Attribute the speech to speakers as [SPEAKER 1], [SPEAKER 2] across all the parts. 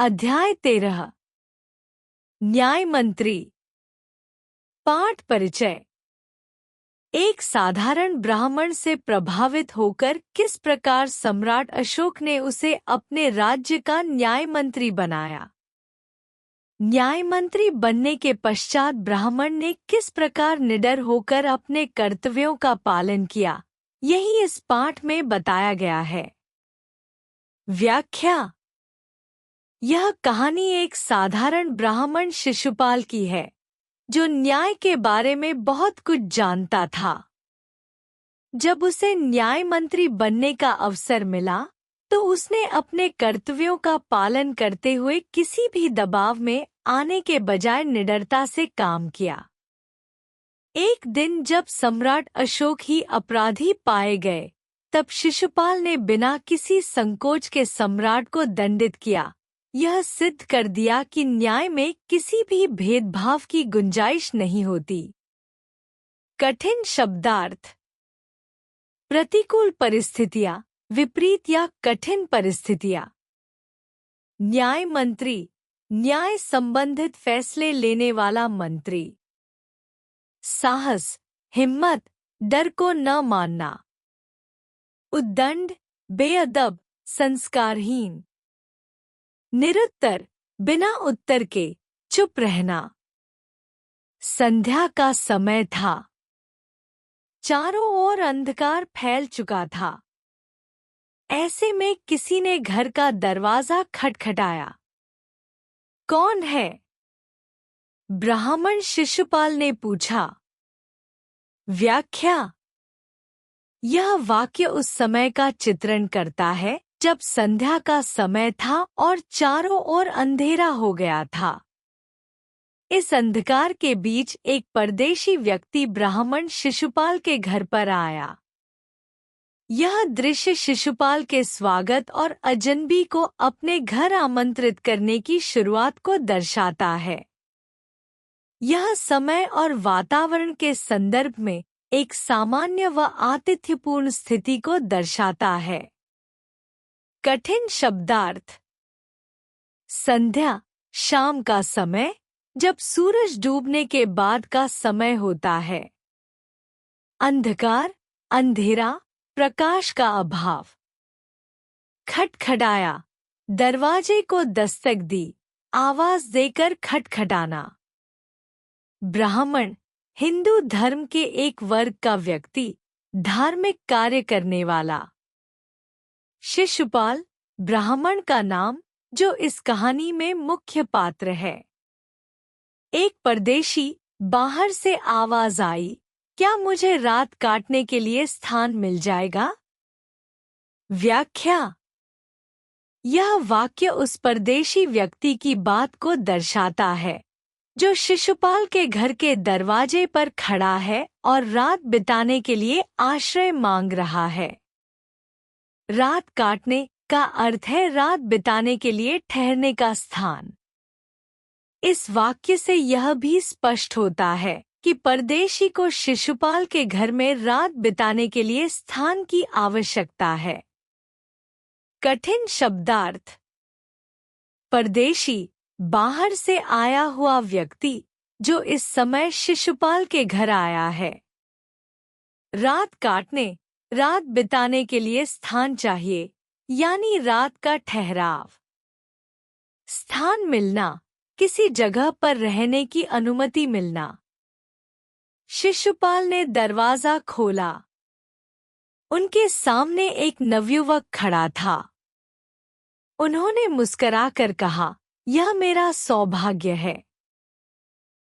[SPEAKER 1] अध्याय 13 न्याय मंत्री। पाठ परिचय। एक साधारण ब्राह्मण से प्रभावित होकर किस प्रकार सम्राट अशोक ने उसे अपने राज्य का न्याय मंत्री बनाया। न्याय मंत्री बनने के पश्चात ब्राह्मण ने किस प्रकार निडर होकर अपने कर्तव्यों का पालन किया, यही इस पाठ में बताया गया है। व्याख्या। यह कहानी एक साधारण ब्राह्मण शिशुपाल की है, जो न्याय के बारे में बहुत कुछ जानता था। जब उसे न्याय मंत्री बनने का अवसर मिला, तो उसने अपने कर्तव्यों का पालन करते हुए किसी भी दबाव में आने के बजाय निडरता से काम किया। एक दिन जब सम्राट अशोक ही अपराधी पाए गए, तब शिशुपाल ने बिना किसी संकोच के सम्राट को दंडित किया, यह सिद्ध कर दिया कि न्याय में किसी भी भेदभाव की गुंजाइश नहीं होती। कठिन शब्दार्थ। प्रतिकूल परिस्थितियां, विपरीत या कठिन परिस्थितियां। न्याय मंत्री, न्याय संबंधित फैसले लेने वाला मंत्री। साहस, हिम्मत, डर को न मानना। उद्दंड, बेअदब, संस्कारहीन। निरुत्तर, बिना उत्तर के चुप रहना। संध्या का समय था। चारों ओर अंधकार फैल चुका था। ऐसे में किसी ने घर का दरवाजा खटखटाया। कौन है? ब्राह्मण शिशुपाल ने पूछा। व्याख्या। यह वाक्य उस समय का चित्रण करता है जब संध्या का समय था और चारों ओर अंधेरा हो गया था। इस अंधकार के बीच एक परदेशी व्यक्ति ब्राह्मण शिशुपाल के घर पर आया। यह दृश्य शिशुपाल के स्वागत और अजनबी को अपने घर आमंत्रित करने की शुरुआत को दर्शाता है। यह समय और वातावरण के संदर्भ में एक सामान्य व आतिथ्यपूर्ण स्थिति को दर्शाता है। कठिन शब्दार्थ। संध्या, शाम का समय, जब सूरज डूबने के बाद का समय होता है। अंधकार, अंधेरा, प्रकाश का अभाव। खटखटाया, दरवाजे को दस्तक दी, आवाज देकर खटखटाना। ब्राह्मण, हिंदू धर्म के एक वर्ग का व्यक्ति, धार्मिक कार्य करने वाला। शिशुपाल, ब्राह्मण का नाम, जो इस कहानी में मुख्य पात्र है। एक परदेशी, बाहर से आवाज आई, क्या मुझे रात काटने के लिए स्थान मिल जाएगा? व्याख्या। यह वाक्य उस परदेशी व्यक्ति की बात को दर्शाता है, जो शिशुपाल के घर के दरवाजे पर खड़ा है और रात बिताने के लिए आश्रय मांग रहा है। रात काटने का अर्थ है रात बिताने के लिए ठहरने का स्थान। इस वाक्य से यह भी स्पष्ट होता है कि परदेशी को शिशुपाल के घर में रात बिताने के लिए स्थान की आवश्यकता है। कठिन शब्दार्थ। परदेशी, बाहर से आया हुआ व्यक्ति, जो इस समय शिशुपाल के घर आया है। रात काटने, रात बिताने के लिए स्थान चाहिए, यानी रात का ठहराव। स्थान मिलना, किसी जगह पर रहने की अनुमति मिलना। शिशुपाल ने दरवाजा खोला। उनके सामने एक नवयुवक खड़ा था। उन्होंने मुस्कुराकर कहा, यह मेरा सौभाग्य है।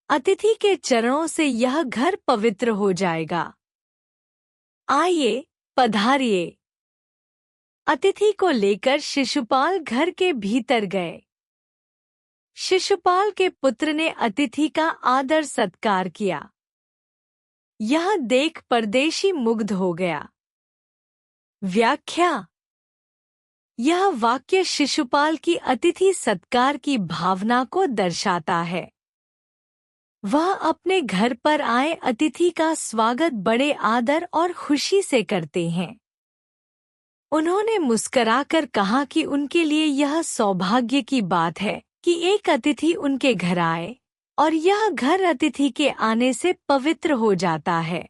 [SPEAKER 1] अतिथि के चरणों से यह घर पवित्र हो जाएगा। आइए, पधारिए। अतिथि को लेकर शिशुपाल घर के भीतर गए। शिशुपाल के पुत्र ने अतिथि का आदर सत्कार किया। यह देख परदेशी मुग्ध हो गया। व्याख्या। यह वाक्य शिशुपाल की अतिथि सत्कार की भावना को दर्शाता है। वह अपने घर पर आए अतिथि का स्वागत बड़े आदर और खुशी से करते हैं। उन्होंने मुस्कराकर कहा कि उनके लिए यह सौभाग्य की बात है कि एक अतिथि उनके घर आए और यह घर अतिथि के आने से पवित्र हो जाता है।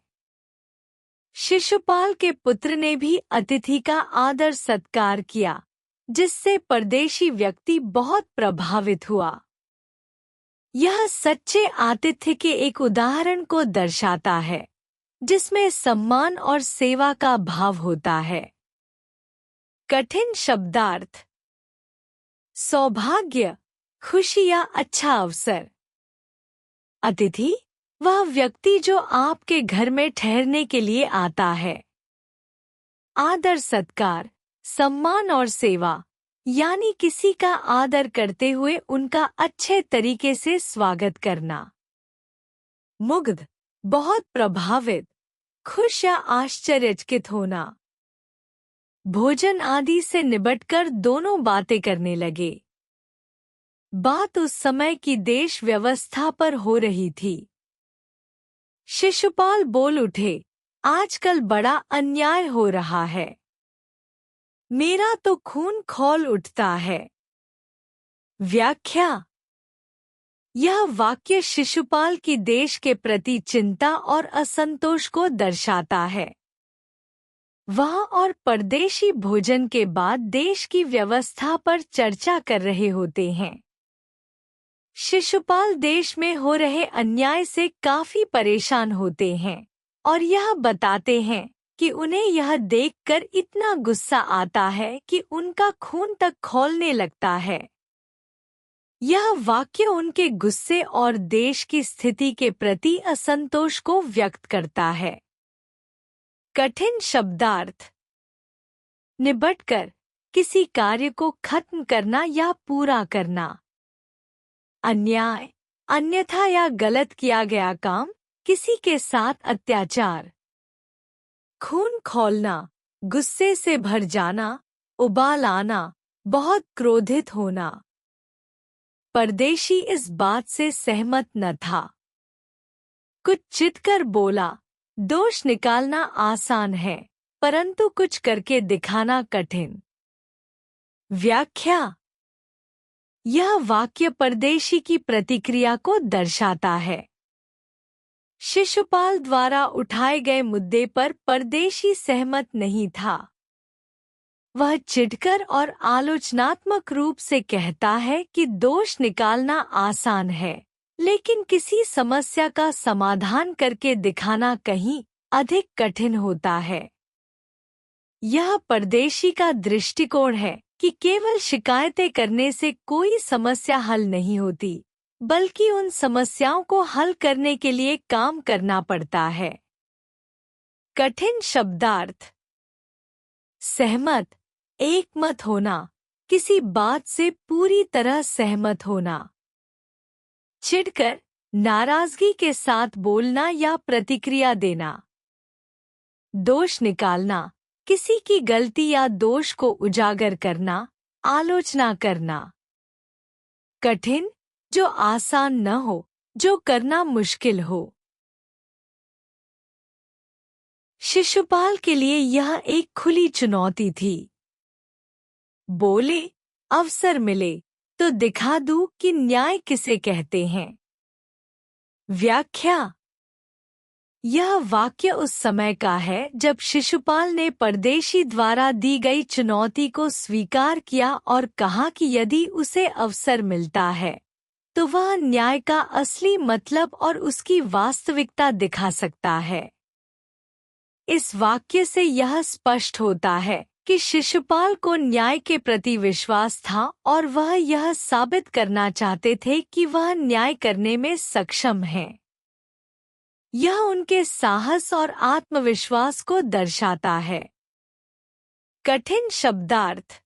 [SPEAKER 1] शिशुपाल के पुत्र ने भी अतिथि का आदर सत्कार किया, जिससे परदेशी व्यक्ति बहुत प्रभावित हुआ। यह सच्चे आतिथ्य के एक उदाहरण को दर्शाता है, जिसमें सम्मान और सेवा का भाव होता है। कठिन शब्दार्थ। सौभाग्य, खुशी या अच्छा अवसर। अतिथि, वह व्यक्ति जो आपके घर में ठहरने के लिए आता है। आदर सत्कार, सम्मान और सेवा, यानी किसी का आदर करते हुए उनका अच्छे तरीके से स्वागत करना। मुग्ध, बहुत प्रभावित, खुश या आश्चर्यचकित होना। भोजन आदि से निबटकर दोनों बातें करने लगे। बात उस समय की देश व्यवस्था पर हो रही थी। शिशुपाल बोल उठे, आजकल बड़ा अन्याय हो रहा है। मेरा तो खून खौल उठता है। व्याख्या। यह वाक्य शिशुपाल की देश के प्रति चिंता और असंतोष को दर्शाता है। वह और परदेशी भोजन के बाद देश की व्यवस्था पर चर्चा कर रहे होते हैं। शिशुपाल देश में हो रहे अन्याय से काफी परेशान होते हैं और यह बताते हैं कि उन्हें यह देखकर इतना गुस्सा आता है कि उनका खून तक खौलने लगता है। यह वाक्य उनके गुस्से और देश की स्थिति के प्रति असंतोष को व्यक्त करता है। कठिन शब्दार्थ। निबटकर, किसी कार्य को खत्म करना या पूरा करना। अन्याय, अन्यथा या गलत किया गया काम, किसी के साथ अत्याचार। खून खौलना, गुस्से से भर जाना, उबाल आना, बहुत क्रोधित होना। परदेशी इस बात से सहमत न था। कुछ चिढ़कर बोला, दोष निकालना आसान है, परंतु कुछ करके दिखाना कठिन। व्याख्या। यह वाक्य परदेशी की प्रतिक्रिया को दर्शाता है। शिशुपाल द्वारा उठाए गए मुद्दे पर परदेशी सहमत नहीं था। वह चिढ़कर और आलोचनात्मक रूप से कहता है कि दोष निकालना आसान है, लेकिन किसी समस्या का समाधान करके दिखाना कहीं अधिक कठिन होता है। यह परदेशी का दृष्टिकोण है कि केवल शिकायतें करने से कोई समस्या हल नहीं होती, बल्कि उन समस्याओं को हल करने के लिए काम करना पड़ता है। कठिन शब्दार्थ। सहमत, एकमत होना, किसी बात से पूरी तरह सहमत होना। चिढ़कर, नाराजगी के साथ बोलना या प्रतिक्रिया देना। दोष निकालना, किसी की गलती या दोष को उजागर करना, आलोचना करना। कठिन, जो आसान न हो, जो करना मुश्किल हो। शिशुपाल के लिए यह एक खुली चुनौती थी। बोले, अवसर मिले तो दिखा दूं कि न्याय किसे कहते हैं। व्याख्या। यह वाक्य उस समय का है जब शिशुपाल ने परदेशी द्वारा दी गई चुनौती को स्वीकार किया और कहा कि यदि उसे अवसर मिलता है तो वह न्याय का असली मतलब और उसकी वास्तविकता दिखा सकता है। इस वाक्य से यह स्पष्ट होता है कि शिशुपाल को न्याय के प्रति विश्वास था और वह यह साबित करना चाहते थे कि वह न्याय करने में सक्षम हैं। यह उनके साहस और आत्मविश्वास को दर्शाता है। कठिन शब्दार्थ।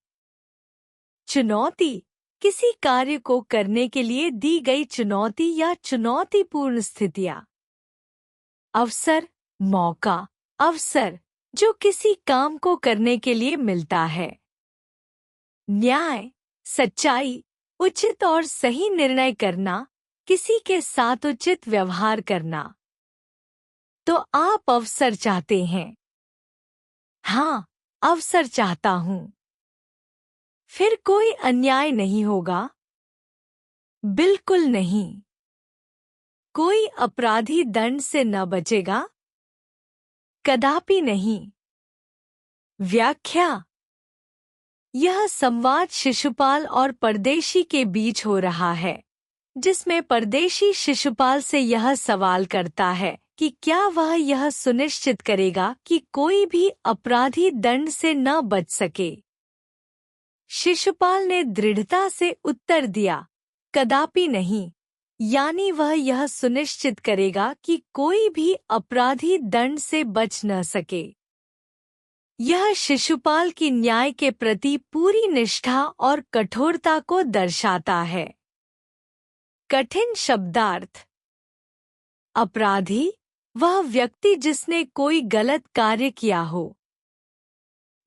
[SPEAKER 1] चुनौती, किसी कार्य को करने के लिए दी गई चुनौती या चुनौतीपूर्ण स्थितियाँ। अवसर, मौका, अवसर, जो किसी काम को करने के लिए मिलता है। न्याय, सच्चाई, उचित और सही निर्णय करना, किसी के साथ उचित व्यवहार करना। तो आप अवसर चाहते हैं? हाँ, अवसर चाहता हूं। फिर कोई अन्याय नहीं होगा। बिल्कुल नहीं। कोई अपराधी दंड से न बचेगा। कदापि नहीं। व्याख्या। यह संवाद शिशुपाल और परदेशी के बीच हो रहा है, जिसमें परदेशी शिशुपाल से यह सवाल करता है कि क्या वह यह सुनिश्चित करेगा कि कोई भी अपराधी दंड से न बच सके। शिशुपाल ने दृढ़ता से उत्तर दिया, कदापि नहीं, यानी वह यह सुनिश्चित करेगा कि कोई भी अपराधी दंड से बच न सके। यह शिशुपाल की न्याय के प्रति पूरी निष्ठा और कठोरता को दर्शाता है। कठिन शब्दार्थ। अपराधी वह व्यक्ति जिसने कोई गलत कार्य किया हो।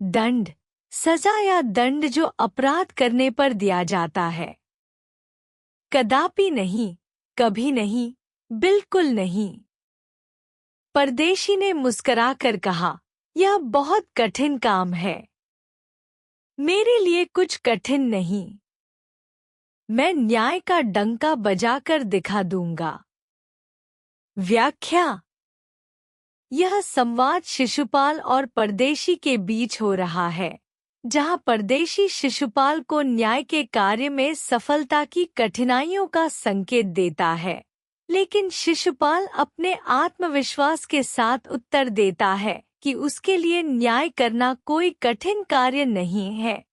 [SPEAKER 1] दंड सजा या दंड जो अपराध करने पर दिया जाता है। कदापि नहीं, कभी नहीं, बिल्कुल नहीं। परदेशी ने मुस्कुराकर कहा, यह बहुत कठिन काम है। मेरे लिए कुछ कठिन नहीं। मैं न्याय का डंका बजाकर दिखा दूंगा। व्याख्या। यह संवाद शिशुपाल और परदेशी के बीच हो रहा है, जहां परदेशी शिशुपाल को न्याय के कार्य में सफलता की कठिनाइयों का संकेत देता है, लेकिन शिशुपाल अपने आत्मविश्वास के साथ उत्तर देता है कि उसके लिए न्याय करना कोई कठिन कार्य नहीं है।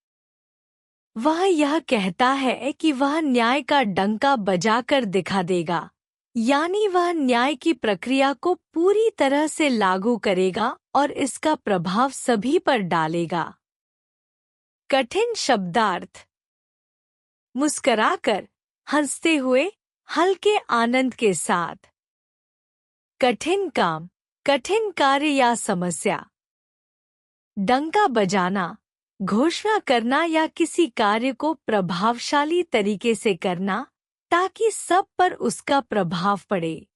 [SPEAKER 1] वह यह कहता है कि वह न्याय का डंका बजाकर दिखा देगा, यानी वह न्याय की प्रक्रिया को पूरी तरह से लागू करेगा और इसका प्रभाव सभी पर डालेगा। कठिन शब्दार्थ। मुस्कराकर, हंसते हुए, हल्के आनंद के साथ। कठिन काम, कठिन कार्य या समस्या। डंका बजाना, घोषणा करना या किसी कार्य को प्रभावशाली तरीके से करना ताकि सब पर उसका प्रभाव पड़े।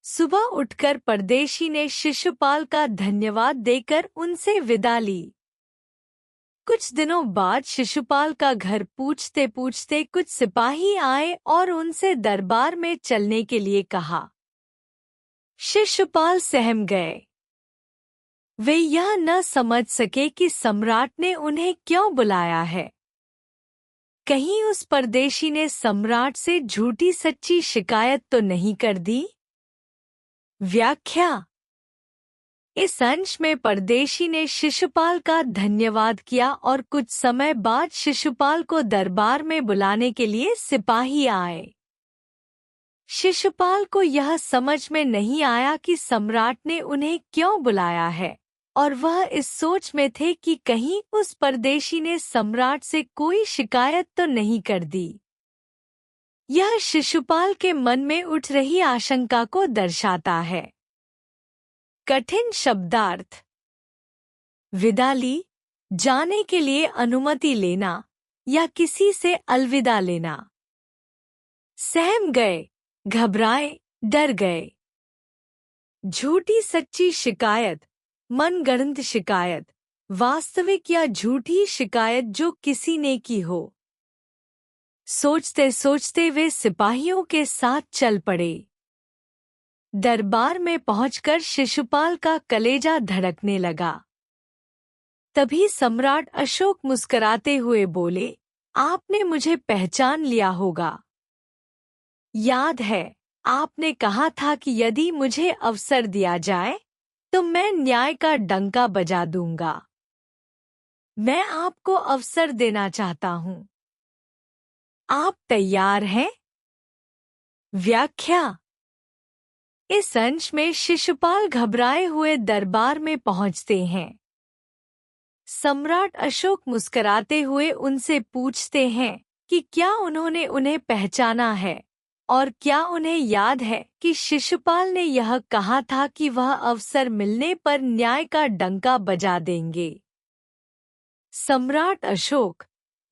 [SPEAKER 1] सुबह उठकर परदेशी ने शिशुपाल का धन्यवाद देकर उनसे विदा ली। कुछ दिनों बाद शिशुपाल का घर पूछते पूछते कुछ सिपाही आए और उनसे दरबार में चलने के लिए कहा। शिशुपाल सहम गए। वे यह न समझ सके कि सम्राट ने उन्हें क्यों बुलाया है। कहीं उस परदेशी ने सम्राट से झूठी सच्ची शिकायत तो नहीं कर दी? व्याख्या। इस अंश में परदेशी ने शिशुपाल का धन्यवाद किया और कुछ समय बाद शिशुपाल को दरबार में बुलाने के लिए सिपाही आए। शिशुपाल को यह समझ में नहीं आया कि सम्राट ने उन्हें क्यों बुलाया है, और वह इस सोच में थे कि कहीं उस परदेशी ने सम्राट से कोई शिकायत तो नहीं कर दी। यह शिशुपाल के मन में उठ रही आशंका को दर्शाता है। कठिन शब्दार्थ। विदा ली, जाने के लिए अनुमति लेना या किसी से अलविदा लेना। सहम गए, घबराए, डर गए। झूठी सच्ची शिकायत, मनगढ़ंत शिकायत, वास्तविक या झूठी शिकायत जो किसी ने की हो। सोचते सोचते वे सिपाहियों के साथ चल पड़े। दरबार में पहुंचकर शिशुपाल का कलेजा धड़कने लगा। तभी सम्राट अशोक मुस्कुराते हुए बोले, आपने मुझे पहचान लिया होगा। याद है, आपने कहा था कि यदि मुझे अवसर दिया जाए तो मैं न्याय का डंका बजा दूंगा। मैं आपको अवसर देना चाहता हूं। आप तैयार हैं? व्याख्या। इस अंश में शिशुपाल घबराए हुए दरबार में पहुंचते हैं। सम्राट अशोक मुस्कुराते हुए उनसे पूछते हैं कि क्या उन्होंने उन्हें पहचाना है और क्या उन्हें याद है कि शिशुपाल ने यह कहा था कि वह अवसर मिलने पर न्याय का डंका बजा देंगे। सम्राट अशोक,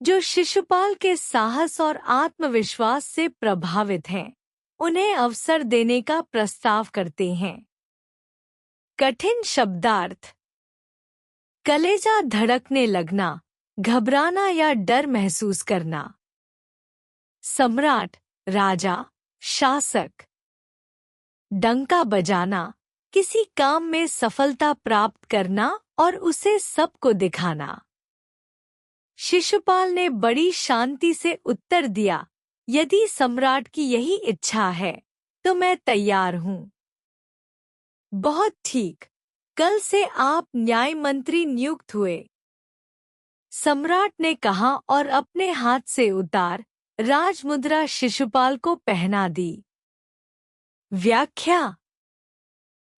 [SPEAKER 1] जो शिशुपाल के साहस और आत्मविश्वास से प्रभावित हैं, उन्हें अवसर देने का प्रस्ताव करते हैं। कठिन शब्दार्थ। कलेजा धड़कने लगना, घबराना या डर महसूस करना। सम्राट, राजा, शासक। डंका बजाना, किसी काम में सफलता प्राप्त करना और उसे सबको दिखाना। शिशुपाल ने बड़ी शांति से उत्तर दिया, यदि सम्राट की यही इच्छा है तो मैं तैयार हूँ। बहुत ठीक, कल से आप न्याय मंत्री नियुक्त हुए, सम्राट ने कहा और अपने हाथ से उतार राजमुद्रा शिशुपाल को पहना दी। व्याख्या।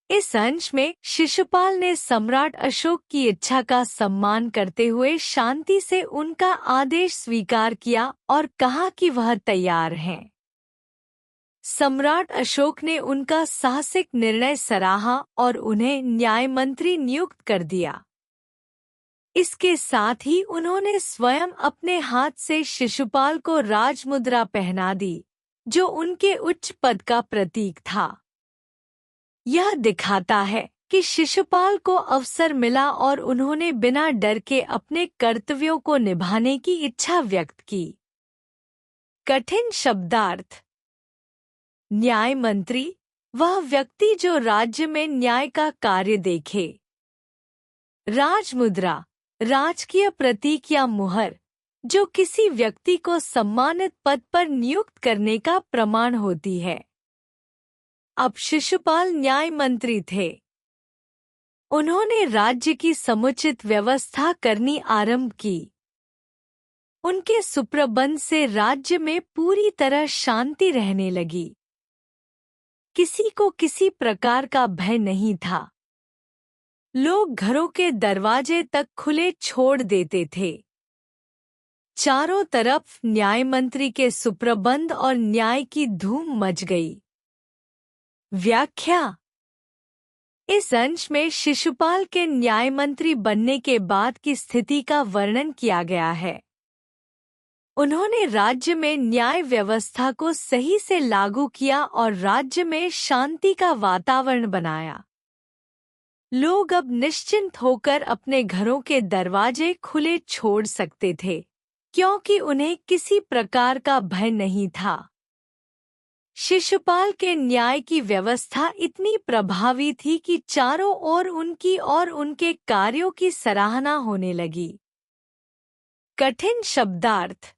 [SPEAKER 1] इस अंश में शिशुपाल ने सम्राट अशोक की इच्छा का सम्मान करते हुए शांति से उनका आदेश स्वीकार किया और कहा कि वह तैयार हैं। सम्राट अशोक ने उनका साहसिक निर्णय सराहा और उन्हें न्याय मंत्री नियुक्त कर दिया। इसके साथ ही उन्होंने स्वयं अपने हाथ से शिशुपाल को राजमुद्रा पहना दी, जो उनके उच्च पद का प्रतीक था। यह दिखाता है कि शिशुपाल को अवसर मिला और उन्होंने बिना डर के अपने कर्तव्यों को निभाने की इच्छा व्यक्त की। कठिन शब्दार्थ। न्याय मंत्री, वह व्यक्ति जो राज्य में न्याय का कार्य देखे। राजमुद्रा, राजकीय प्रतीक या मुहर, जो किसी व्यक्ति को सम्मानित पद पर नियुक्त करने का प्रमाण होती है। अब शिशुपाल न्याय मंत्री थे। उन्होंने राज्य की समुचित व्यवस्था करनी आरंभ की। उनके सुप्रबंध से राज्य में पूरी तरह शांति रहने लगी। किसी को किसी प्रकार का भय नहीं था। लोग घरों के दरवाजे तक खुले छोड़ देते थे। चारों तरफ न्याय मंत्री के सुप्रबंध और न्याय की धूम मच गई। व्याख्या। इस अंश में शिशुपाल के न्याय मंत्री बनने के बाद की स्थिति का वर्णन किया गया है। उन्होंने राज्य में न्याय व्यवस्था को सही से लागू किया और राज्य में शांति का वातावरण बनाया। लोग अब निश्चिंत होकर अपने घरों के दरवाजे खुले छोड़ सकते थे, क्योंकि उन्हें किसी प्रकार का भय नहीं था। शिशुपाल के न्याय की व्यवस्था इतनी प्रभावी थी कि चारों ओर उनकी और उनके कार्यों की सराहना होने लगी। कठिन शब्दार्थ।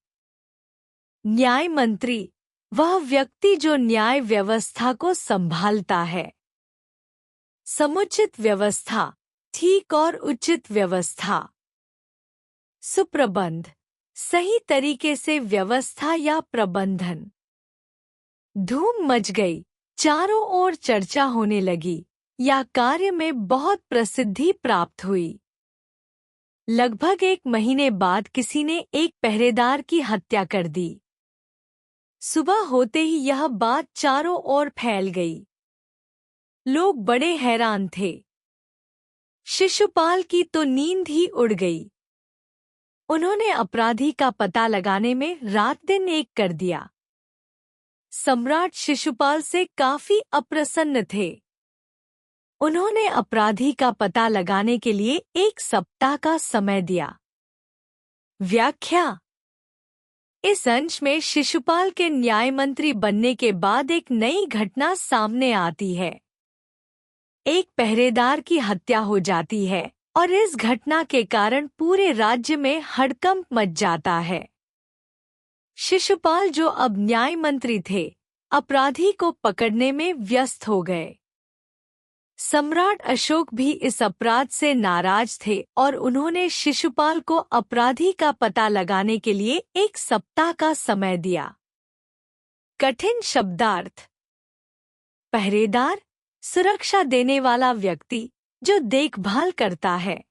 [SPEAKER 1] न्याय मंत्री, वह व्यक्ति जो न्याय व्यवस्था को संभालता है। समुचित व्यवस्था, ठीक और उचित व्यवस्था। सुप्रबंध, सही तरीके से व्यवस्था या प्रबंधन। धूम मच गई, चारों ओर चर्चा होने लगी, या कार्य में बहुत प्रसिद्धि प्राप्त हुई। लगभग 1 महीने बाद किसी ने एक पहरेदार की हत्या कर दी। सुबह होते ही यह बात चारों ओर फैल गई। लोग बड़े हैरान थे। शिशुपाल की तो नींद ही उड़ गई। उन्होंने अपराधी का पता लगाने में रात दिन एक कर दिया। सम्राट शिशुपाल से काफी अप्रसन्न थे। उन्होंने अपराधी का पता लगाने के लिए 1 सप्ताह का समय दिया। व्याख्या। इस अंश में शिशुपाल के न्याय मंत्री बनने के बाद एक नई घटना सामने आती है। एक पहरेदार की हत्या हो जाती है और इस घटना के कारण पूरे राज्य में हड़कंप मच जाता है। शिशुपाल, जो अब न्याय मंत्री थे, अपराधी को पकड़ने में व्यस्त हो गए। सम्राट अशोक भी इस अपराध से नाराज थे और उन्होंने शिशुपाल को अपराधी का पता लगाने के लिए 1 सप्ताह का समय दिया। कठिन शब्दार्थ। पहरेदार, सुरक्षा देने वाला व्यक्ति जो देखभाल करता है।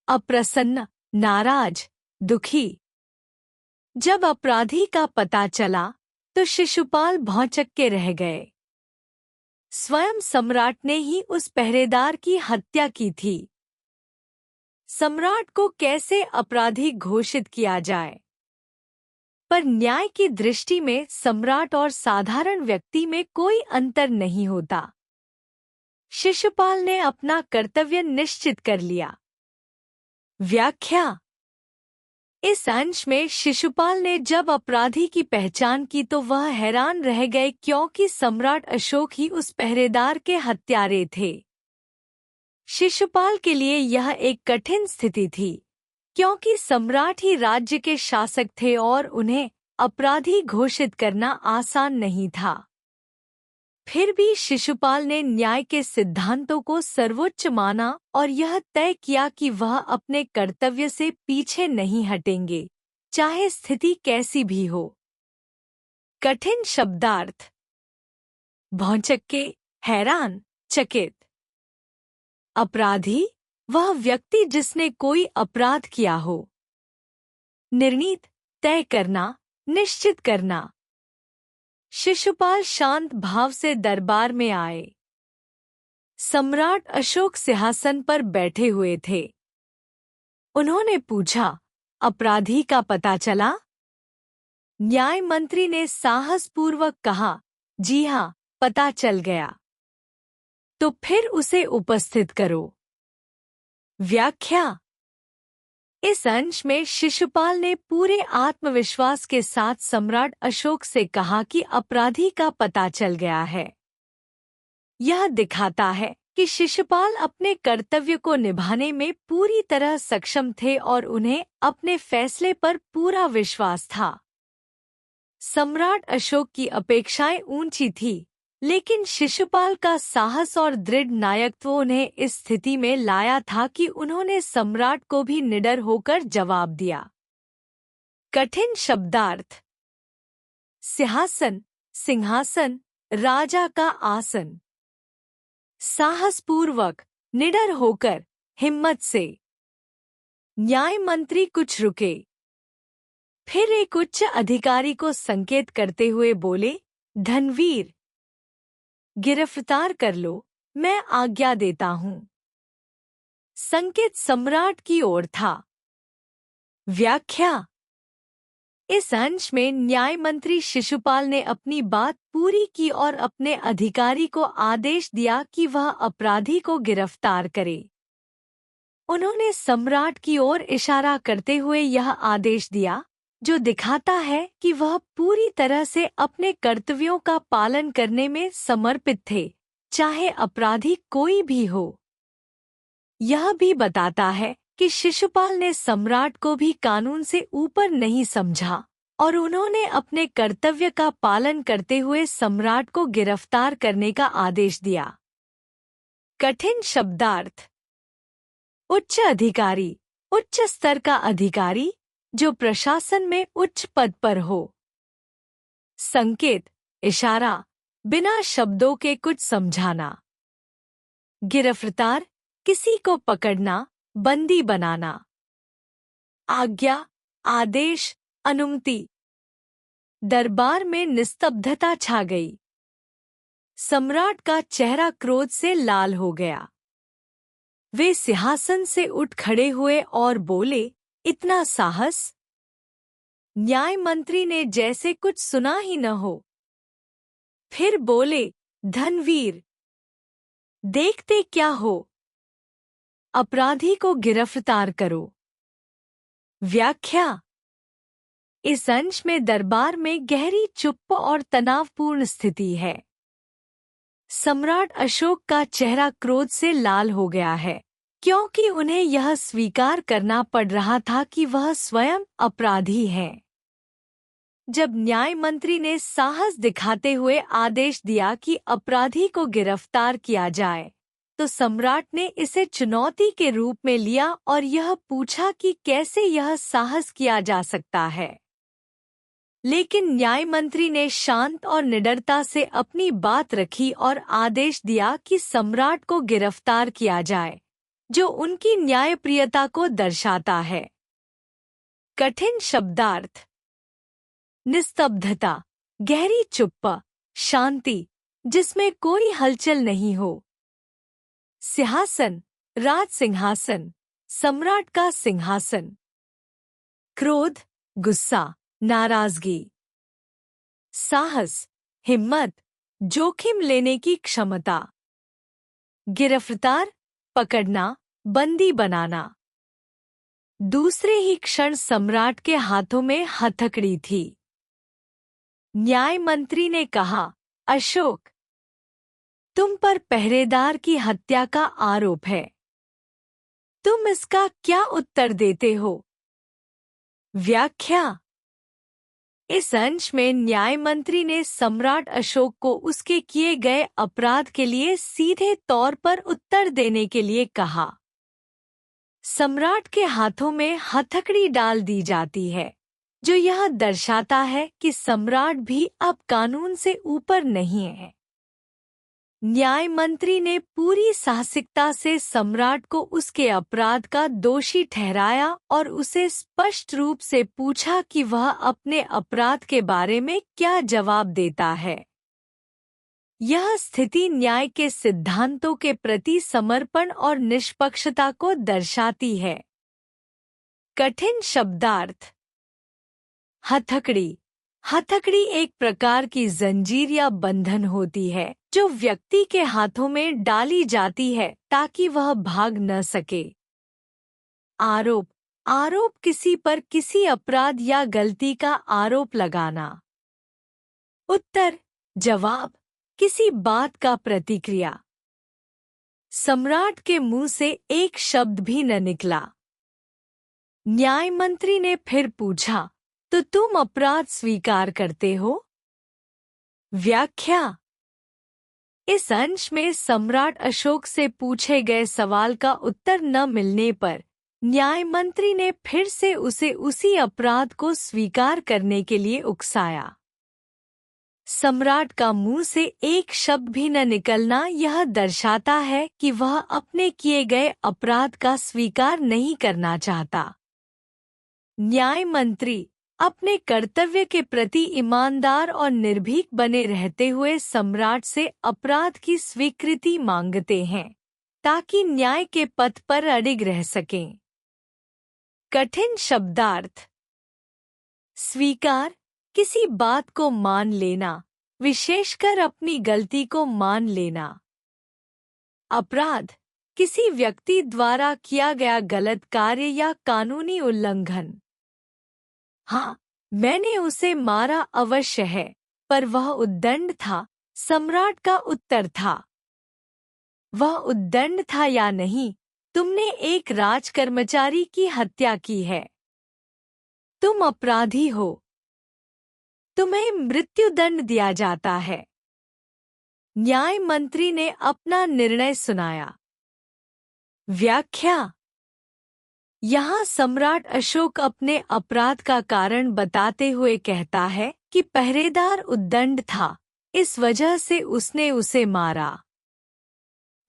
[SPEAKER 1] अप्रसन्न, नाराज, दुखी। जब अपराधी का पता चला तो शिशुपाल भौंचक्के रह गए। स्वयं सम्राट ने ही उस पहरेदार की हत्या की थी। सम्राट को कैसे अपराधी घोषित किया जाए? पर न्याय की दृष्टि में सम्राट और साधारण व्यक्ति में कोई अंतर नहीं होता। शिशुपाल ने अपना कर्तव्य निश्चित कर लिया। व्याख्या। इस अंश में शिशुपाल ने जब अपराधी की पहचान की तो वह हैरान रह गए क्योंकि सम्राट अशोक ही उस पहरेदार के हत्यारे थे। शिशुपाल के लिए यह एक कठिन स्थिति थी क्योंकि सम्राट ही राज्य के शासक थे और उन्हें अपराधी घोषित करना आसान नहीं था। फिर भी शिशुपाल ने न्याय के सिद्धांतों को सर्वोच्च माना और यह तय किया कि वह अपने कर्तव्य से पीछे नहीं हटेंगे, चाहे स्थिति कैसी भी हो। कठिन शब्दार्थ। भौंचक्के, हैरान, चकित। अपराधी, वह व्यक्ति जिसने कोई अपराध किया हो। निर्णीत, तय करना, निश्चित करना। शिशुपाल शांत भाव से दरबार में आए। सम्राट अशोक सिंहासन पर बैठे हुए थे। उन्होंने पूछा, अपराधी का पता चला? न्याय मंत्री ने साहसपूर्वक कहा, जी हाँ, पता चल गया। तो फिर उसे उपस्थित करो। व्याख्या। इस अंश में शिशुपाल ने पूरे आत्मविश्वास के साथ सम्राट अशोक से कहा कि अपराधी का पता चल गया है। यह दिखाता है कि शिशुपाल अपने कर्तव्य को निभाने में पूरी तरह सक्षम थे और उन्हें अपने फैसले पर पूरा विश्वास था। सम्राट अशोक की अपेक्षाएं ऊंची थी, लेकिन शिशुपाल का साहस और दृढ़ नायकत्व उन्हें इस स्थिति में लाया था कि उन्होंने सम्राट को भी निडर होकर जवाब दिया। कठिन शब्दार्थ। सिंहासन, सिंहासन, राजा का आसन। साहसपूर्वक, निडर होकर, हिम्मत से। न्याय मंत्री कुछ रुके। फिर एक उच्च अधिकारी को संकेत करते हुए बोले, धनवीर, गिरफ्तार कर लो, मैं आज्ञा देता हूं। संकेत सम्राट की ओर था। व्याख्या। इस अंश में न्याय मंत्री शिशुपाल ने अपनी बात पूरी की और अपने अधिकारी को आदेश दिया कि वह अपराधी को गिरफ्तार करे। उन्होंने सम्राट की ओर इशारा करते हुए यह आदेश दिया, जो दिखाता है कि वह पूरी तरह से अपने कर्तव्यों का पालन करने में समर्पित थे, चाहे अपराधी कोई भी हो। यह भी बताता है कि शिशुपाल ने सम्राट को भी कानून से ऊपर नहीं समझा और उन्होंने अपने कर्तव्य का पालन करते हुए सम्राट को गिरफ्तार करने का आदेश दिया। कठिन शब्दार्थ। उच्च अधिकारी, उच्च स्तर का अधिकारी, जो प्रशासन में उच्च पद पर हो। संकेत, इशारा, बिना शब्दों के कुछ समझाना। गिरफ्तार, किसी को पकड़ना, बंदी बनाना। आज्ञा, आदेश, अनुमति। दरबार में निस्तब्धता छा गई। सम्राट का चेहरा क्रोध से लाल हो गया। वे सिंहासन से उठ खड़े हुए और बोले, इतना साहस? न्याय मंत्री ने जैसे कुछ सुना ही न हो। फिर बोले, धनवीर, देखते क्या हो? अपराधी को गिरफ्तार करो। व्याख्या। इस अंश में दरबार में गहरी चुप्प और तनावपूर्ण स्थिति है। सम्राट अशोक का चेहरा क्रोध से लाल हो गया है, क्योंकि उन्हें यह स्वीकार करना पड़ रहा था कि वह स्वयं अपराधी हैं। जब न्याय मंत्री ने साहस दिखाते हुए आदेश दिया कि अपराधी को गिरफ्तार किया जाए, तो सम्राट ने इसे चुनौती के रूप में लिया और यह पूछा कि कैसे यह साहस किया जा सकता है। लेकिन न्याय मंत्री ने शांत और निडरता से अपनी बात रखी और आदेश दिया कि सम्राट को गिरफ्तार किया जाए, जो उनकी न्यायप्रियता को दर्शाता है। कठिन शब्दार्थ। निस्तब्धता, गहरी चुप्प, शांति, जिसमें कोई हलचल नहीं हो। सिंहासन, राज सिंहासन, सम्राट का सिंहासन। क्रोध, गुस्सा, नाराजगी। साहस, हिम्मत, जोखिम लेने की क्षमता। गिरफ्तार, पकड़ना, बंदी बनाना। दूसरे ही क्षण सम्राट के हाथों में हथकड़ी थी। न्याय मंत्री ने कहा, अशोक, तुम पर पहरेदार की हत्या का आरोप है। तुम इसका क्या उत्तर देते हो? व्याख्या। इस अंश में न्याय मंत्री ने सम्राट अशोक को उसके किए गए अपराध के लिए सीधे तौर पर उत्तर देने के लिए कहा। सम्राट के हाथों में हथकड़ी डाल दी जाती है, जो यह दर्शाता है कि सम्राट भी अब कानून से ऊपर नहीं है। न्याय मंत्री ने पूरी साहसिकता से सम्राट को उसके अपराध का दोषी ठहराया और उसे स्पष्ट रूप से पूछा कि वह अपने अपराध के बारे में क्या जवाब देता है। यह स्थिति न्याय के सिद्धांतों के प्रति समर्पण और निष्पक्षता को दर्शाती है। कठिन शब्दार्थ। हथकड़ी। हथकड़ी एक प्रकार की जंजीर या बंधन होती है जो व्यक्ति के हाथों में डाली जाती है ताकि वह भाग न सके। आरोप। आरोप किसी पर किसी अपराध या गलती का आरोप लगाना। उत्तर। जवाब। किसी बात का प्रतिक्रिया। सम्राट के मुंह से एक शब्द भी न निकला। न्याय मंत्री ने फिर पूछा, तो तुम अपराध स्वीकार करते हो? व्याख्या। इस अंश में सम्राट अशोक से पूछे गए सवाल का उत्तर न मिलने पर न्याय मंत्री ने फिर से उसे उसी अपराध को स्वीकार करने के लिए उकसाया। सम्राट का मुंह से एक शब्द भी न निकलना यह दर्शाता है कि वह अपने किए गए अपराध का स्वीकार नहीं करना चाहता। न्याय मंत्री अपने कर्तव्य के प्रति ईमानदार और निर्भीक बने रहते हुए सम्राट से अपराध की स्वीकृति मांगते हैं ताकि न्याय के पथ पर अडिग रह सकें। कठिन शब्दार्थ। स्वीकार। किसी बात को मान लेना, विशेषकर अपनी गलती को मान लेना। अपराध। किसी व्यक्ति द्वारा किया गया गलत कार्य या कानूनी उल्लंघन। हाँ, मैंने उसे मारा अवश्य है, पर वह उद्दंड था, सम्राट का उत्तर था। वह उद्दंड था या नहीं, तुमने एक राजकर्मचारी की हत्या की है। तुम अपराधी हो। तुम्हें मृत्युदंड दिया जाता है। न्याय मंत्री ने अपना निर्णय सुनाया। व्याख्या। यहाँ सम्राट अशोक अपने अपराध का कारण बताते हुए कहता है कि पहरेदार उद्दंड था, इस वजह से उसने उसे मारा।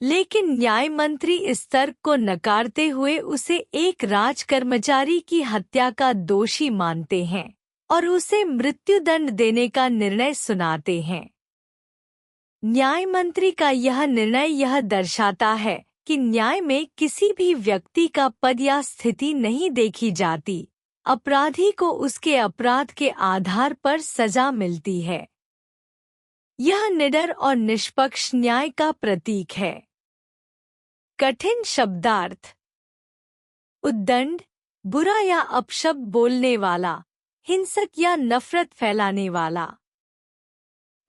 [SPEAKER 1] लेकिन न्याय मंत्री इस तर्क को नकारते हुए उसे एक राजकर्मचारी की हत्या का दोषी मानते हैं और उसे मृत्युदंड देने का निर्णय सुनाते हैं। न्याय मंत्री का यह निर्णय यह दर्शाता है कि न्याय में किसी भी व्यक्ति का पद या स्थिति नहीं देखी जाती, अपराधी को उसके अपराध के आधार पर सजा मिलती है। यह निडर और निष्पक्ष न्याय का प्रतीक है। कठिन शब्दार्थ। उद्दंड। बुरा या अपशब्द बोलने वाला, हिंसक या नफरत फैलाने वाला।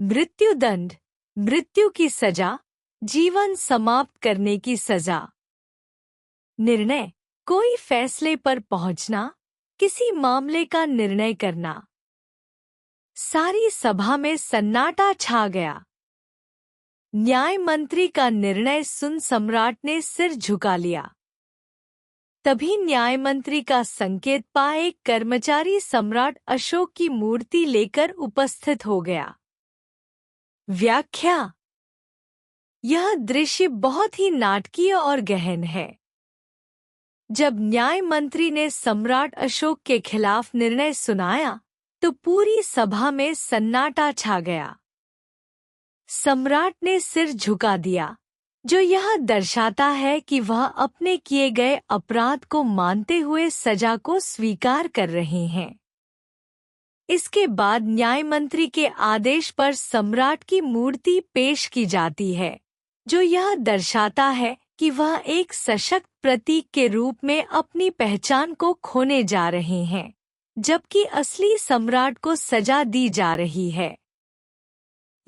[SPEAKER 1] मृत्युदंड। मृत्यु की सजा, जीवन समाप्त करने की सजा। निर्णय। कोई फैसले पर पहुंचना, किसी मामले का निर्णय करना। सारी सभा में सन्नाटा छा गया। न्याय मंत्री का निर्णय सुन सम्राट ने सिर झुका लिया। तभी न्याय मंत्री का संकेत पा एक कर्मचारी सम्राट अशोक की मूर्ति लेकर उपस्थित हो गया। व्याख्या। यह दृश्य बहुत ही नाटकीय और गहन है। जब न्याय मंत्री ने सम्राट अशोक के खिलाफ निर्णय सुनाया तो पूरी सभा में सन्नाटा छा गया। सम्राट ने सिर झुका दिया, जो यह दर्शाता है कि वह अपने किए गए अपराध को मानते हुए सजा को स्वीकार कर रहे हैं। इसके बाद न्याय मंत्री के आदेश पर सम्राट की मूर्ति पेश की जाती है, जो यह दर्शाता है कि वह एक सशक्त प्रतीक के रूप में अपनी पहचान को खोने जा रहे हैं, जबकि असली सम्राट को सजा दी जा रही है।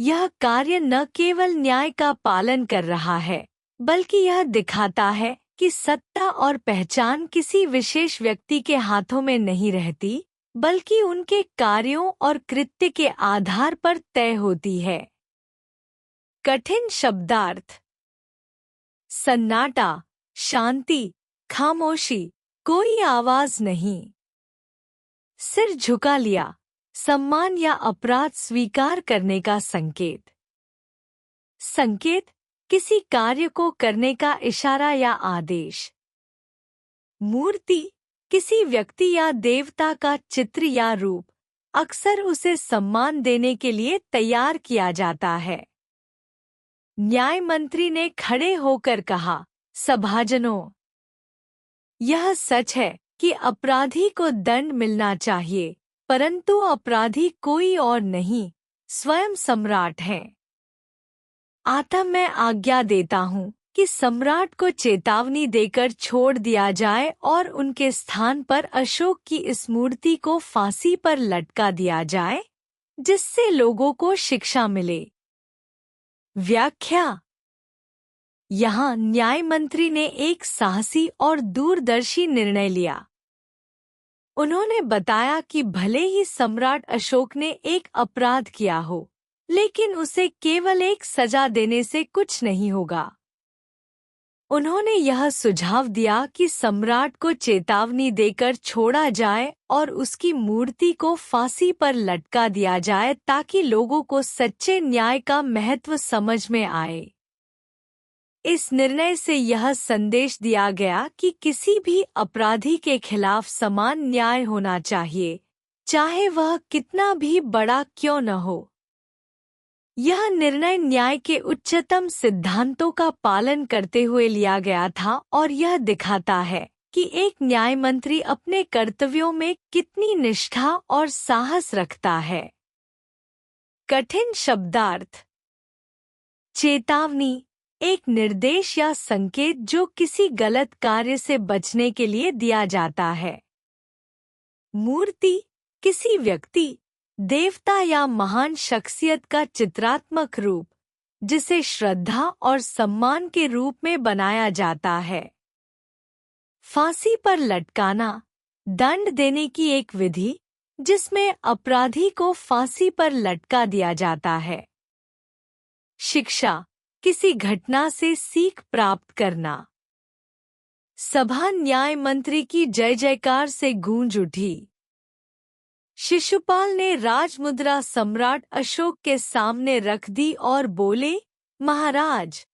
[SPEAKER 1] यह कार्य न केवल न्याय का पालन कर रहा है, बल्कि यह दिखाता है कि सत्ता और पहचान किसी विशेष व्यक्ति के हाथों में नहीं रहती, बल्कि उनके कार्यों और कृत्य के आधार पर तय होती है। कठिन शब्दार्थ। सन्नाटा, शांति, खामोशी, कोई आवाज नहीं। सिर झुका लिया, सम्मान या अपराध स्वीकार करने का संकेत। संकेत, किसी कार्य को करने का इशारा या आदेश। मूर्ति, किसी व्यक्ति या देवता का चित्र या रूप, अक्सर उसे सम्मान देने के लिए तैयार किया जाता है। न्याय मंत्री ने खड़े होकर कहा, सभाजनों, यह सच है कि अपराधी को दंड मिलना चाहिए, परंतु अपराधी कोई और नहीं, स्वयं सम्राट है। अतः मैं आज्ञा देता हूँ कि सम्राट को चेतावनी देकर छोड़ दिया जाए और उनके स्थान पर अशोक की इस मूर्ति को फांसी पर लटका दिया जाए, जिससे लोगों को शिक्षा मिले। व्याख्या। यहाँ न्याय मंत्री ने एक साहसी और दूरदर्शी निर्णय लिया। उन्होंने बताया कि भले ही सम्राट अशोक ने एक अपराध किया हो, लेकिन उसे केवल एक सजा देने से कुछ नहीं होगा। उन्होंने यह सुझाव दिया कि सम्राट को चेतावनी देकर छोड़ा जाए और उसकी मूर्ति को फांसी पर लटका दिया जाए, ताकि लोगों को सच्चे न्याय का महत्व समझ में आए। इस निर्णय से यह संदेश दिया गया कि किसी भी अपराधी के खिलाफ समान न्याय होना चाहिए, चाहे वह कितना भी बड़ा क्यों न हो। यह निर्णय न्याय के उच्चतम सिद्धांतों का पालन करते हुए लिया गया था और यह दिखाता है कि एक न्याय मंत्री अपने कर्तव्यों में कितनी निष्ठा और साहस रखता है। कठिन शब्दार्थ। चेतावनी, एक निर्देश या संकेत जो किसी गलत कार्य से बचने के लिए दिया जाता है। मूर्ति, किसी व्यक्ति, देवता या महान शख्सियत का चित्रात्मक रूप, जिसे श्रद्धा और सम्मान के रूप में बनाया जाता है। फांसी पर लटकाना, दंड देने की एक विधि जिसमें अपराधी को फांसी पर लटका दिया जाता है। शिक्षा, किसी घटना से सीख प्राप्त करना। सभा न्याय मंत्री की जय जयकार से गूंज उठी। शिशुपाल ने राजमुद्रा सम्राट अशोक के सामने रख दी और बोले, महाराज,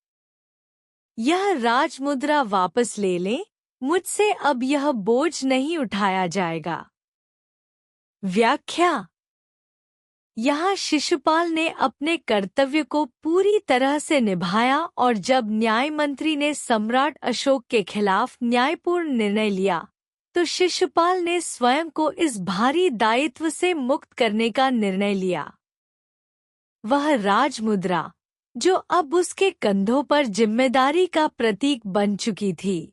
[SPEAKER 1] यह राजमुद्रा वापस ले लें, मुझसे अब यह बोझ नहीं उठाया जाएगा। व्याख्या। यहाँ शिशुपाल ने अपने कर्तव्य को पूरी तरह से निभाया और जब न्याय मंत्री ने सम्राट अशोक के खिलाफ न्यायपूर्ण निर्णय लिया, तो शिशुपाल ने स्वयं को इस भारी दायित्व से मुक्त करने का निर्णय लिया। वह राजमुद्रा, जो अब उसके कंधों पर जिम्मेदारी का प्रतीक बन चुकी थी,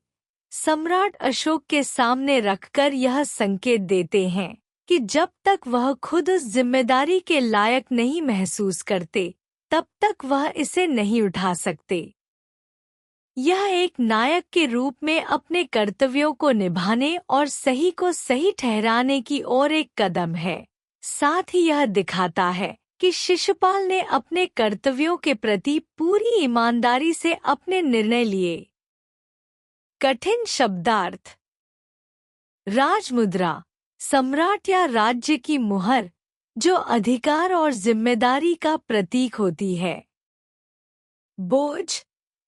[SPEAKER 1] सम्राट अशोक के सामने रखकर यह संकेत देते हैं कि जब तक वह खुद उस जिम्मेदारी के लायक नहीं महसूस करते, तब तक वह इसे नहीं उठा सकते। यह एक नायक के रूप में अपने कर्तव्यों को निभाने और सही को सही ठहराने की ओर एक कदम है। साथ ही यह दिखाता है कि शिशुपाल ने अपने कर्तव्यों के प्रति पूरी ईमानदारी से अपने निर्णय लिए। कठिन शब्दार्थ। राजमुद्रा, सम्राट या राज्य की मुहर, जो अधिकार और जिम्मेदारी का प्रतीक होती है। बोझ,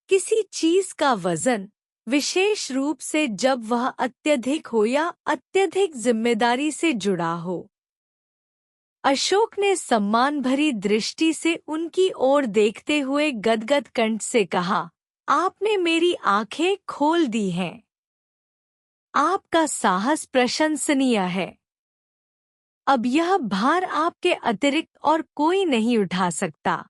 [SPEAKER 1] किसी चीज का वजन, विशेष रूप से जब वह अत्यधिक हो या अत्यधिक जिम्मेदारी से जुड़ा हो। अशोक ने सम्मान भरी दृष्टि से उनकी ओर देखते हुए गदगद कंठ से कहा, आपने मेरी आंखें खोल दी हैं। आपका साहस प्रशंसनीय है। अब यह भार आपके अतिरिक्त और कोई नहीं उठा सकता।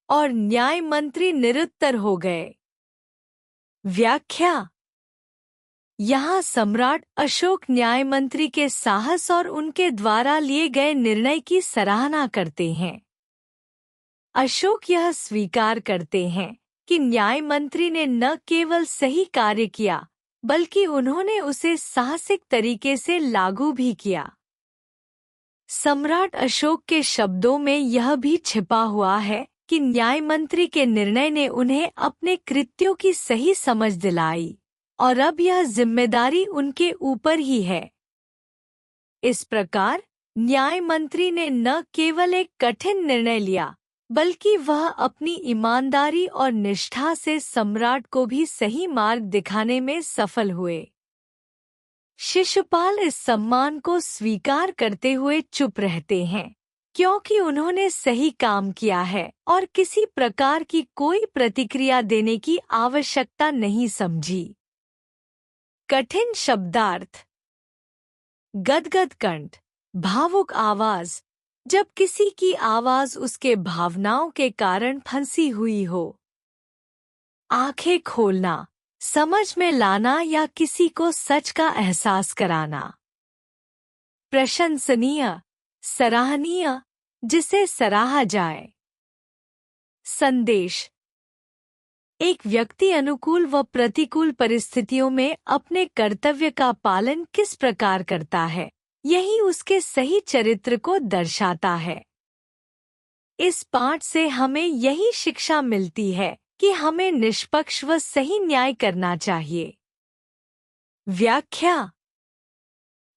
[SPEAKER 1] और न्याय मंत्री निरुत्तर हो गए। व्याख्या। यहाँ सम्राट अशोक न्याय मंत्री के साहस और उनके द्वारा लिए गए निर्णय की सराहना करते हैं। अशोक यह स्वीकार करते हैं कि न्याय मंत्री ने न केवल सही कार्य किया, बल्कि उन्होंने उसे साहसिक तरीके से लागू भी किया। सम्राट अशोक के शब्दों में यह भी छिपा हुआ है कि न्याय मंत्री के निर्णय ने उन्हें अपने कृत्यों की सही समझ दिलाई और अब यह जिम्मेदारी उनके ऊपर ही है। इस प्रकार न्याय मंत्री ने न केवल एक कठिन निर्णय लिया, बल्कि वह अपनी ईमानदारी और निष्ठा से सम्राट को भी सही मार्ग दिखाने में सफल हुए। शिशुपाल इस सम्मान को स्वीकार करते हुए चुप रहते हैं, क्योंकि उन्होंने सही काम किया है और किसी प्रकार की कोई प्रतिक्रिया देने की आवश्यकता नहीं समझी। कठिन शब्दार्थ। गदगद कंठ, भावुक आवाज, जब किसी की आवाज उसके भावनाओं के कारण फंसी हुई हो। आंखें खोलना, समझ में लाना या किसी को सच का एहसास कराना। प्रशंसनीय, सराहनीय, जिसे सराहा जाए। संदेश। एक व्यक्ति अनुकूल व प्रतिकूल परिस्थितियों में अपने कर्तव्य का पालन किस प्रकार करता है, यही उसके सही चरित्र को दर्शाता है। इस पाठ से हमें यही शिक्षा मिलती है कि हमें निष्पक्ष व सही न्याय करना चाहिए। व्याख्या।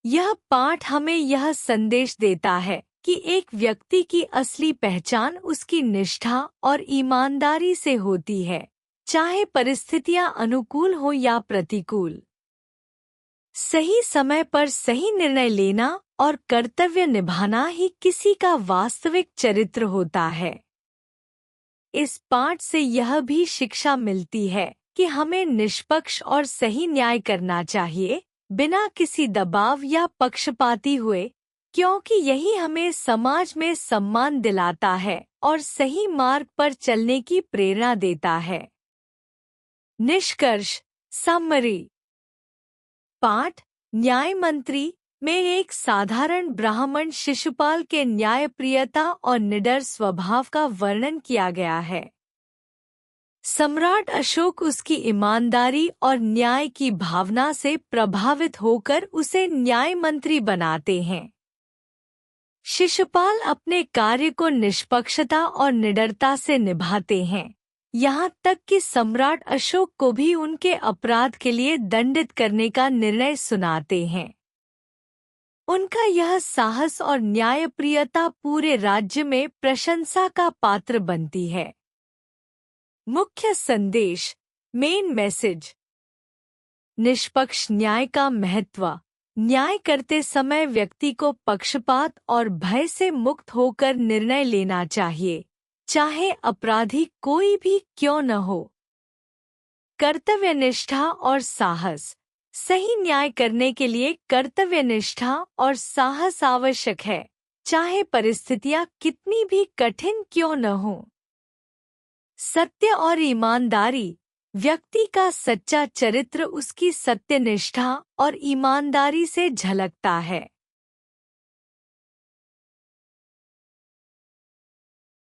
[SPEAKER 1] यह पाठ हमें यह संदेश देता है कि एक व्यक्ति की असली पहचान उसकी निष्ठा और ईमानदारी से होती है, चाहे परिस्थितियां अनुकूल हो या प्रतिकूल। सही समय पर सही निर्णय लेना और कर्तव्य निभाना ही किसी का वास्तविक चरित्र होता है। इस पाठ से यह भी शिक्षा मिलती है कि हमें निष्पक्ष और सही न्याय करना चाहिए, बिना किसी दबाव या पक्षपाती हुए, क्योंकि यही हमें समाज में सम्मान दिलाता है और सही मार्ग पर चलने की प्रेरणा देता है। निष्कर्ष। समरी। पाठ न्याय मंत्री में एक साधारण ब्राह्मण शिशुपाल के न्यायप्रियता और निडर स्वभाव का वर्णन किया गया है। सम्राट अशोक उसकी ईमानदारी और न्याय की भावना से प्रभावित होकर उसे न्याय मंत्री बनाते हैं। शिशुपाल अपने कार्य को निष्पक्षता और निडरता से निभाते हैं, यहाँ तक कि सम्राट अशोक को भी उनके अपराध के लिए दंडित करने का निर्णय सुनाते हैं। उनका यह साहस और न्यायप्रियता पूरे राज्य में प्रशंसा का पात्र बनती है। मुख्य संदेश। Main message. निष्पक्ष न्याय का महत्व। न्याय करते समय व्यक्ति को पक्षपात और भय से मुक्त होकर निर्णय लेना चाहिए, चाहे अपराधी कोई भी क्यों न हो। कर्तव्यनिष्ठा और साहस। सही न्याय करने के लिए कर्तव्यनिष्ठा और साहस आवश्यक है, चाहे परिस्थितियां कितनी भी कठिन क्यों न हो। सत्य और ईमानदारी। व्यक्ति का सच्चा चरित्र उसकी सत्यनिष्ठा और ईमानदारी से झलकता है।